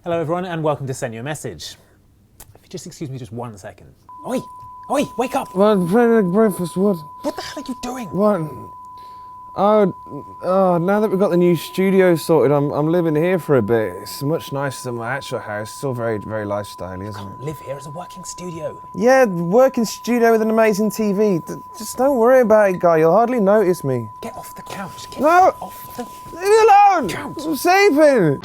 Hello everyone and welcome to SentUAMessage. If you just excuse me just 1 second. Oi! Oi! Wake up! What? Breakfast, what? What the hell are you doing? What? Oh, now that we've got the new studio sorted, I'm living here for a bit. It's much nicer than my actual house. Still very, very lifestyle, isn't it? Live here as a working studio. Yeah, working studio with an amazing TV. Just don't worry about it, guy. You'll hardly notice me. Get off the couch. Get No! off the Leave me alone! couch. I'm sleeping!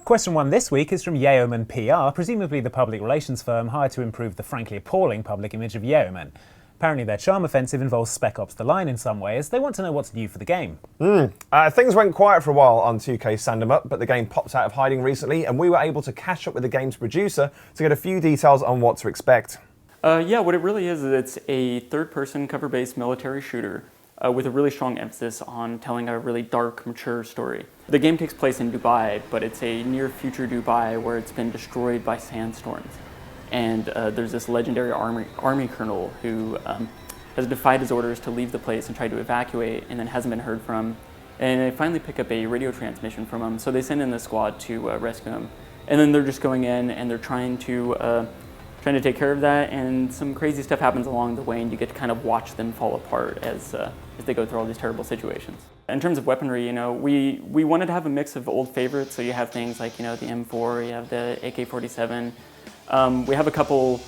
Question 1 this week is from Yayoman PR, presumably the public relations firm hired to improve the frankly appalling public image of Yayoman. Apparently their charm offensive involves Spec Ops The Line in some ways. They want to know what's new for the game. Things went quiet for a while on 2K's Stand 'em Up, but the game popped out of hiding recently, and we were able to catch up with the game's producer to get a few details on what to expect. Yeah, what it really is it's a third-person cover-based military shooter with a really strong emphasis on telling a really dark, mature story. The game takes place in Dubai, but it's a near-future Dubai where it's been destroyed by sandstorms. And there's this legendary army colonel who has defied his orders to leave the place and tried to evacuate, and then hasn't been heard from. And they finally pick up a radio transmission from him, so they send in the squad to rescue him. And then they're just going in and they're trying to take care of that, and some crazy stuff happens along the way, and you get to kind of watch them fall apart as they go through all these terrible situations. In terms of weaponry, you know, we wanted to have a mix of old favorites, so you have things like, you know, the M4, you have the AK-47. We have a couple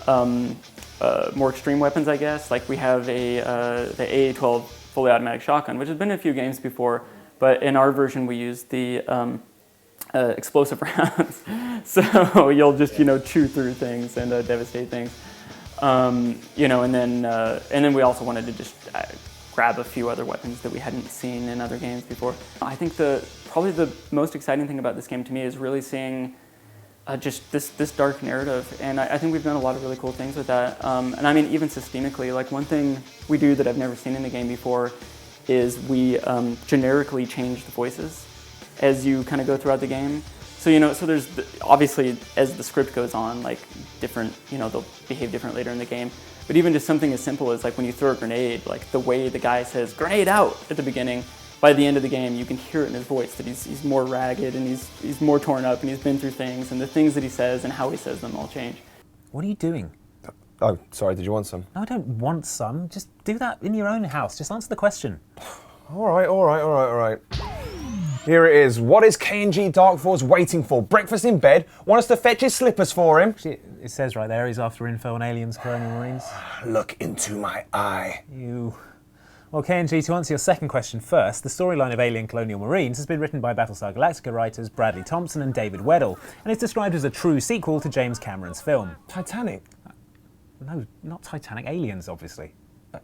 more extreme weapons, I guess. Like we have the AA-12 fully automatic shotgun, which has been in a few games before, but in our version we use the explosive rounds. So you'll just, you know, chew through things and devastate things. You know, and then we also wanted to just grab a few other weapons that we hadn't seen in other games before. I think probably the most exciting thing about this game to me is really seeing just this dark narrative, and I think we've done a lot of really cool things with that. And I mean, even systemically, like one thing we do that I've never seen in a game before is we generically change the voices as you kind of go throughout the game. So, you know, so there's obviously as the script goes on, like different, you know, they'll behave different later in the game. But even just something as simple as like when you throw a grenade, like the way the guy says "grenade out" at the beginning, by the end of the game, you can hear it in his voice that he's more ragged and he's more torn up and he's been through things, and the things that he says and how he says them all change. What are you doing? Oh, sorry, did you want some? No, I don't want some. Just do that in your own house. Just answer the question. All right. Here it is. What is KNG DarkForce waiting for? Breakfast in bed? Want us to fetch his slippers for him? Actually, it says right there he's after info on aliens, Colonial Marines. Look into my eye. You. Well, KNG, to answer your second question first, the storyline of Alien Colonial Marines has been written by Battlestar Galactica writers Bradley Thompson and David Weddell, and it's described as a true sequel to James Cameron's film. Titanic? No, not Titanic, Aliens, obviously.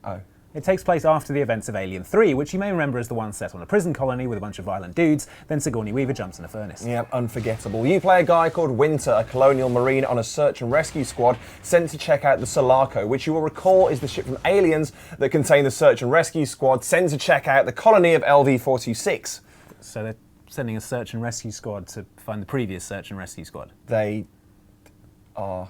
Oh. It takes place after the events of Alien 3, which you may remember as the one set on a prison colony with a bunch of violent dudes, then Sigourney Weaver jumps in a furnace. Yeah, unforgettable. You play a guy called Winter, a Colonial Marine on a search and rescue squad sent to check out the Sulaco, which you will recall is the ship from Aliens that contained the search and rescue squad sent to check out the colony of LV-426. So they're sending a search and rescue squad to find the previous search and rescue squad? They are,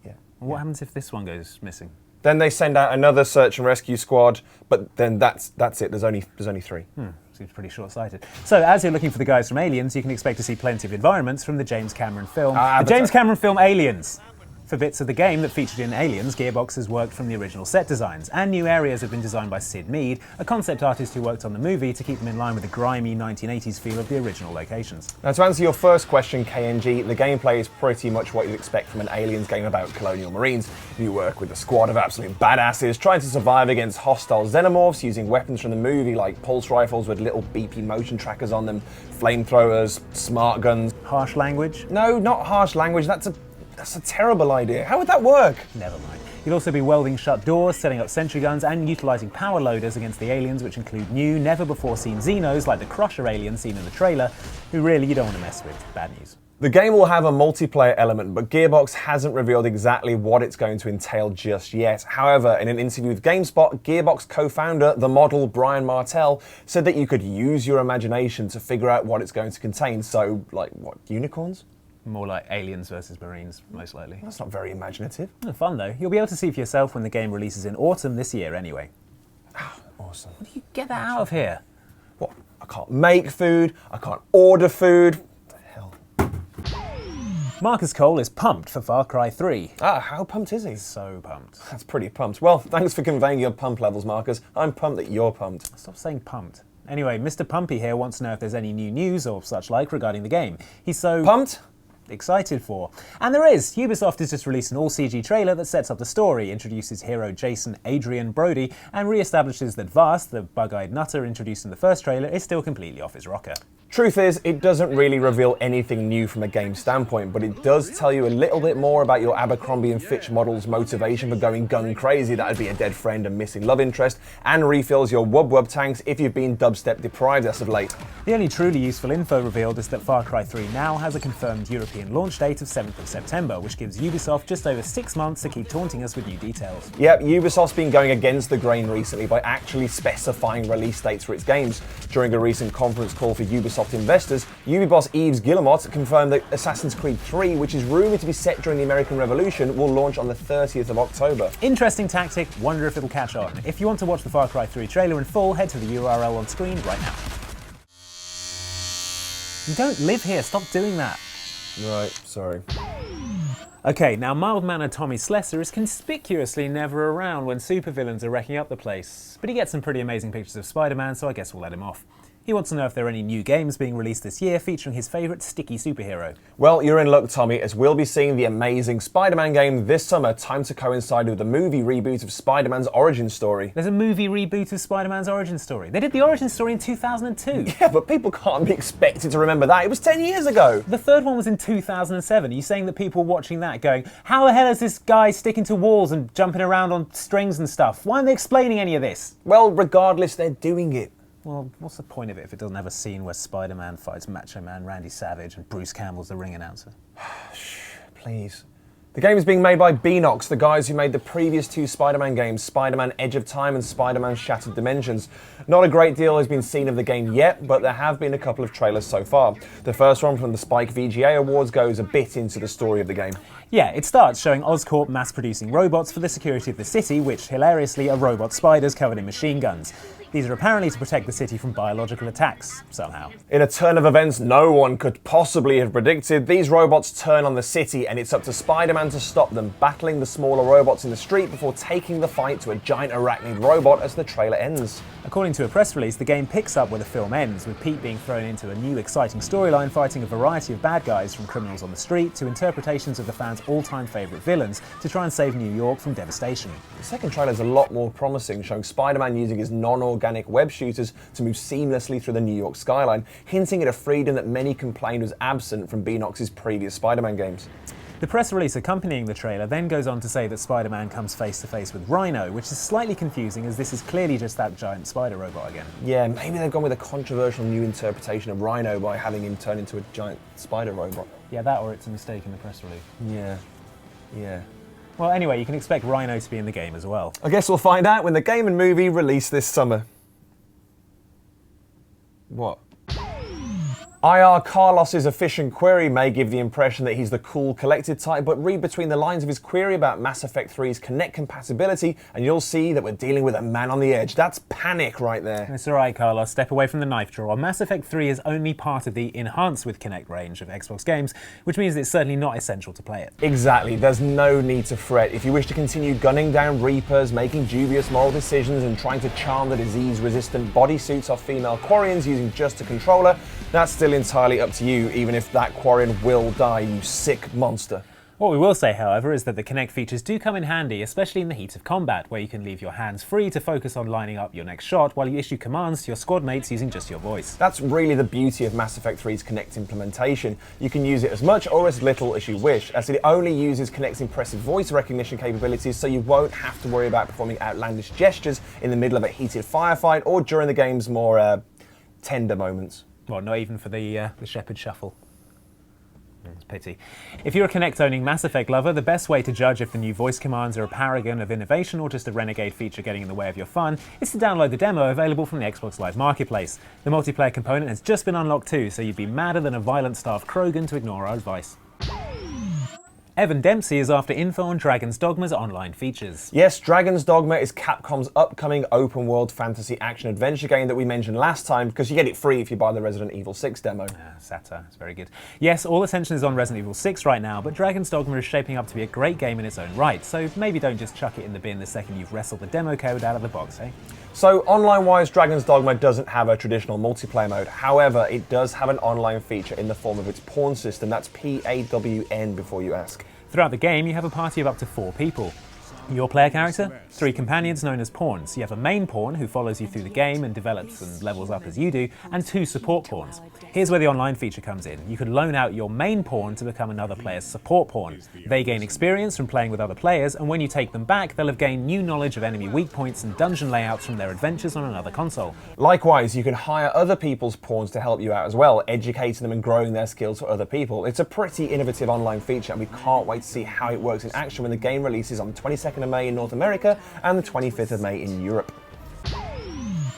yeah. What happens if this one goes missing? Then they send out another search and rescue squad, but then that's it. There's only 3. Seems pretty short-sighted. So, as you're looking for the guys from Aliens, you can expect to see plenty of environments from the James Cameron film. The James Cameron film Aliens. For bits of the game that featured in Aliens, Gearbox has worked from the original set designs, and new areas have been designed by Sid Mead, a concept artist who worked on the movie to keep them in line with the grimy 1980s feel of the original locations. Now, to answer your first question, KNG, the gameplay is pretty much what you'd expect from an Aliens game about Colonial Marines. You work with a squad of absolute badasses trying to survive against hostile xenomorphs using weapons from the movie like pulse rifles with little beepy motion trackers on them, flamethrowers, smart guns. Harsh language? No, not harsh language. That's a terrible idea. How would that work? Never mind. You'll also be welding shut doors, setting up sentry guns, and utilising power loaders against the aliens, which include new, never-before-seen Xenos like the Crusher alien seen in the trailer, who really you don't want to mess with. Bad news. The game will have a multiplayer element, but Gearbox hasn't revealed exactly what it's going to entail just yet. However, in an interview with GameSpot, Gearbox co-founder, the model Brian Martell, said that you could use your imagination to figure out what it's going to contain. So, like, what, unicorns? More like Aliens versus Marines, most likely. That's not very imaginative. Fun though. You'll be able to see for yourself when the game releases in autumn this year anyway. Awesome. What do you get that out of here? What? I can't make food. I can't order food. What the hell? Marcus Cole is pumped for Far Cry 3. Ah, how pumped is he? So pumped. That's pretty pumped. Well, thanks for conveying your pump levels, Marcus. I'm pumped that you're pumped. Stop saying pumped. Anyway, Mr. Pumpy here wants to know if there's any new news or such like regarding the game. He's so... Pumped? Excited for. And there is! Ubisoft has just released an all-CG trailer that sets up the story, introduces hero Jason Adrian Brody, and re-establishes that Vast, the bug-eyed nutter introduced in the first trailer, is still completely off his rocker. Truth is, it doesn't really reveal anything new from a game standpoint, but it does tell you a little bit more about your Abercrombie and Fitch model's motivation for going gun crazy. That'd be a dead friend and missing love interest, and refills your wub-wub tanks if you've been dubstep deprived as of late. The only truly useful info revealed is that Far Cry 3 now has a confirmed European launch date of 7th of September, which gives Ubisoft just over 6 months to keep taunting us with new details. Yep, Ubisoft's been going against the grain recently by actually specifying release dates for its games. During a recent conference call for Ubisoft investors, Ubi boss Yves Guillemot confirmed that Assassin's Creed 3, which is rumoured to be set during the American Revolution, will launch on the 30th of October. Interesting tactic, wonder if it'll catch on. If you want to watch the Far Cry 3 trailer in full, head to the URL on screen right now. You don't live here, stop doing that. Right, sorry. Okay, now mild-mannered Tommy Slesser is conspicuously never around when supervillains are wrecking up the place, but he gets some pretty amazing pictures of Spider-Man, so I guess we'll let him off. He wants to know if there are any new games being released this year featuring his favourite sticky superhero. Well, you're in luck, Tommy, as we'll be seeing the amazing Spider-Man game this summer, time to coincide with the movie reboot of Spider-Man's origin story. There's a movie reboot of Spider-Man's origin story. They did the origin story in 2002. Yeah, but people can't be expected to remember that. It was 10 years ago. The third one was in 2007. Are you saying that people watching that going, how the hell is this guy sticking to walls and jumping around on strings and stuff? Why aren't they explaining any of this? Well, regardless, they're doing it. Well, what's the point of it if it doesn't have a scene where Spider-Man fights Macho Man Randy Savage and Bruce Campbell's the ring announcer? Shh, please. The game is being made by Beenox, the guys who made the previous two Spider-Man games, Spider-Man Edge of Time and Spider-Man Shattered Dimensions. Not a great deal has been seen of the game yet, but there have been a couple of trailers so far. The first one from the Spike VGA Awards goes a bit into the story of the game. Yeah, it starts showing Oscorp mass-producing robots for the security of the city, which, hilariously, are robot spiders covered in machine guns. These are apparently to protect the city from biological attacks, somehow. In a turn of events no one could possibly have predicted, these robots turn on the city and it's up to Spider-Man to stop them, battling the smaller robots in the street before taking the fight to a giant arachnid robot as the trailer ends. According to a press release, the game picks up where the film ends, with Pete being thrown into a new exciting storyline fighting a variety of bad guys from criminals on the street to interpretations of the fans' all-time favourite villains to try and save New York from devastation. The second trailer is a lot more promising, showing Spider-Man using his non-organic web shooters to move seamlessly through the New York skyline, hinting at a freedom that many complained was absent from Beenox's previous Spider-Man games. The press release accompanying the trailer then goes on to say that Spider-Man comes face to face with Rhino, which is slightly confusing as this is clearly just that giant spider robot again. Yeah, maybe they've gone with a controversial new interpretation of Rhino by having him turn into a giant spider robot. Yeah, that or it's a mistake in the press release. Yeah. Well, anyway, you can expect Rhino to be in the game as well. I guess we'll find out when the game and movie release this summer. What? IRKarlos' efficient query may give the impression that he's the cool, collected type, but read between the lines of his query about Mass Effect 3's Kinect compatibility and you'll see that we're dealing with a man on the edge. That's panic right there. It's alright, Carlos, step away from the knife drawer. Mass Effect 3 is only part of the Enhance with Kinect range of Xbox games, which means it's certainly not essential to play it. Exactly, there's no need to fret. If you wish to continue gunning down Reapers, making dubious moral decisions and trying to charm the disease-resistant bodysuits off female Quarians using just a controller, that's still entirely up to you, even if that Quarian will die, you sick monster. What we will say, however, is that the Kinect features do come in handy, especially in the heat of combat, where you can leave your hands free to focus on lining up your next shot while you issue commands to your squad mates using just your voice. That's really the beauty of Mass Effect 3's Kinect implementation. You can use it as much or as little as you wish, as it only uses Kinect's impressive voice recognition capabilities, so you won't have to worry about performing outlandish gestures in the middle of a heated firefight or during the game's more tender moments. Well, not even for the Shepherd Shuffle. It's a pity. If you're a Kinect-owning Mass Effect lover, the best way to judge if the new voice commands are a paragon of innovation or just a renegade feature getting in the way of your fun is to download the demo available from the Xbox Live Marketplace. The multiplayer component has just been unlocked too, so you'd be madder than a violent-starved Krogan to ignore our advice. Evan Dempsey is after info on Dragon's Dogma's online features. Yes, Dragon's Dogma is Capcom's upcoming open-world fantasy action-adventure game that we mentioned last time, because you get it free if you buy the Resident Evil 6 demo. Satire, it's very good. Yes, all attention is on Resident Evil 6 right now, but Dragon's Dogma is shaping up to be a great game in its own right, so maybe don't just chuck it in the bin the second you've wrestled the demo code out of the box, eh? So, online-wise, Dragon's Dogma doesn't have a traditional multiplayer mode. However, it does have an online feature in the form of its pawn system. That's PAWN before you ask. Throughout the game, you have a party of up to 4 people. Your player character, 3 companions known as pawns. You have a main pawn who follows you through the game and develops and levels up as you do, and 2 support pawns. Here's where the online feature comes in. You can loan out your main pawn to become another player's support pawn. They gain experience from playing with other players, and when you take them back, they'll have gained new knowledge of enemy weak points and dungeon layouts from their adventures on another console. Likewise, you can hire other people's pawns to help you out as well, educating them and growing their skills for other people. It's a pretty innovative online feature, and we can't wait to see how it works in action when the game releases on the 22nd of May in North America and the 25th of May in Europe.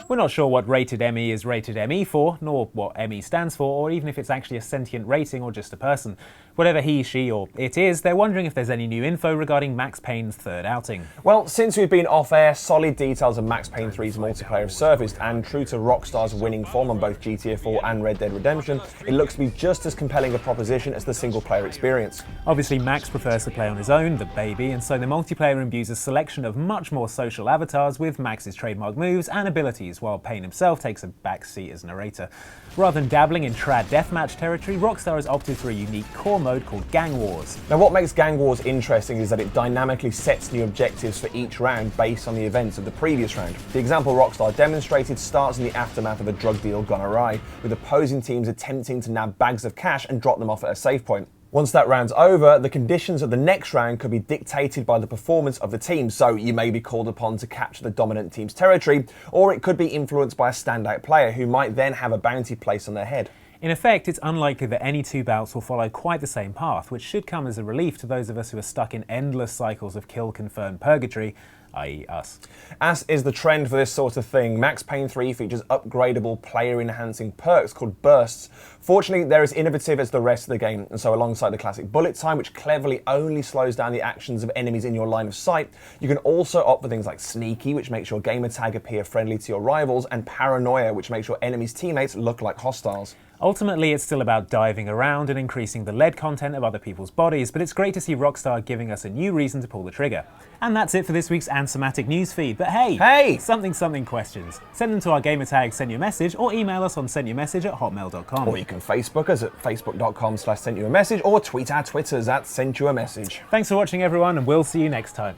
We're not sure what RatedME is RatedME for, nor what ME stands for, or even if it's actually a sentient rating or just a person. Whatever he, she, or it is, they're wondering if there's any new info regarding Max Payne's 3rd outing. Well, since we've been off air, solid details of Max Payne 3's multiplayer have surfaced, and true to Rockstar's winning form on both GTA 4 and Red Dead Redemption, it looks to be just as compelling a proposition as the single-player experience. Obviously, Max prefers to play on his own, the baby, and so the multiplayer imbues a selection of much more social avatars with Max's trademark moves and abilities, while Payne himself takes a back seat as narrator. Rather than dabbling in trad deathmatch territory, Rockstar has opted for a unique core mode called Gang Wars. Now, what makes Gang Wars interesting is that it dynamically sets new objectives for each round based on the events of the previous round. The example Rockstar demonstrated starts in the aftermath of a drug deal gone awry, with opposing teams attempting to nab bags of cash and drop them off at a safe point. Once that round's over, the conditions of the next round could be dictated by the performance of the team, so you may be called upon to capture the dominant team's territory, or it could be influenced by a standout player who might then have a bounty placed on their head. In effect, it's unlikely that any 2 bouts will follow quite the same path, which should come as a relief to those of us who are stuck in endless cycles of kill-confirmed purgatory, i.e. us. As is the trend for this sort of thing, Max Payne 3 features upgradable player-enhancing perks called bursts. Fortunately, they're as innovative as the rest of the game, and so alongside the classic bullet time, which cleverly only slows down the actions of enemies in your line of sight, you can also opt for things like sneaky, which makes your gamer tag appear friendly to your rivals, and paranoia, which makes your enemies' teammates look like hostiles. Ultimately, it's still about diving around and increasing the lead content of other people's bodies, but it's great to see Rockstar giving us a new reason to pull the trigger. And that's it for this week's Ansematic newsfeed. But hey! Something questions. Send them to our gamertag SentUAMessage or email us on sentuamessage@hotmail.com. Or you can Facebook us at facebook.com/SentUAMessage or tweet our Twitters at SentUAMessage. Thanks for watching, everyone, and we'll see you next time.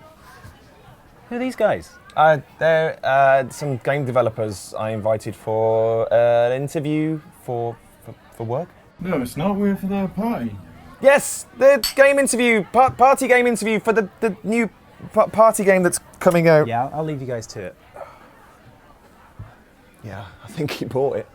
Who are these guys? They're some game developers I invited for an interview for work. No, it's not. We're for their party. Yes, the game interview, party game interview for the new party game that's coming out. Yeah, I'll leave you guys to it. Yeah, I think he bought it.